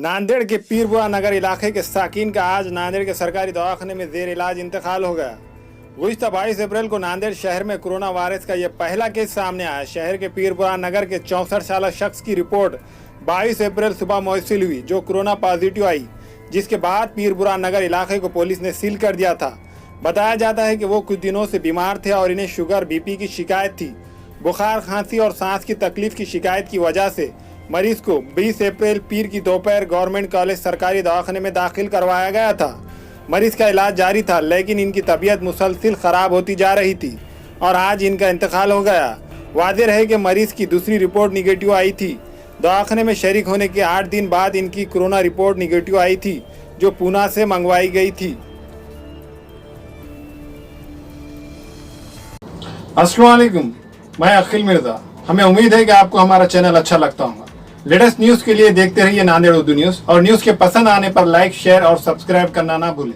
नांदेड़ के पीरबुआ नगर इलाके के साकिन का आज नांदेड़ के सरकारी दवाखाने में जेर इलाज इंतकाल हो गया। गुज़िश्ता 22 अप्रैल को नांदेड़ शहर में कोरोना वायरस का यह पहला केस सामने आया। शहर के पीरबुआ नगर के 64 साल शख्स की रिपोर्ट 22 अप्रैल सुबह मौसूल हुई, जो कोरोना पॉजिटिव आई, जिसके बाद पीरबुआ नगर इलाके को पुलिस ने सील कर दिया था। बताया जाता है कि वो कुछ दिनों से बीमार थे और इन्हें शुगर बीपी की शिकायत थी। बुखार, खांसी और सांस की तकलीफ की शिकायत की वजह से मरीज को 20 अप्रैल पीर की दोपहर गवर्नमेंट कॉलेज सरकारी दवाखाने में दाखिल करवाया गया था। मरीज का इलाज जारी था, लेकिन इनकी तबीयत मुसलसिल खराब होती जा रही थी और आज इनका इंतकाल हो गया। वाज़ेह है कि मरीज की दूसरी रिपोर्ट निगेटिव आई थी। दवाखाने में शरीक होने के 8 दिन बाद इनकी कोरोना रिपोर्ट निगेटिव आई थी, जो पूना से मंगवाई गई थी। अस्सलाम वालेकुम, मैं अखिल मिर्जा। हमें उम्मीद है कि आपको हमारा चैनल अच्छा लगता होगा। लेटेस्ट न्यूज के लिए देखते रहिए नांदेड़ उर्दू न्यूज, और न्यूज के पसंद आने पर लाइक, शेयर और सब्सक्राइब करना ना भूलें।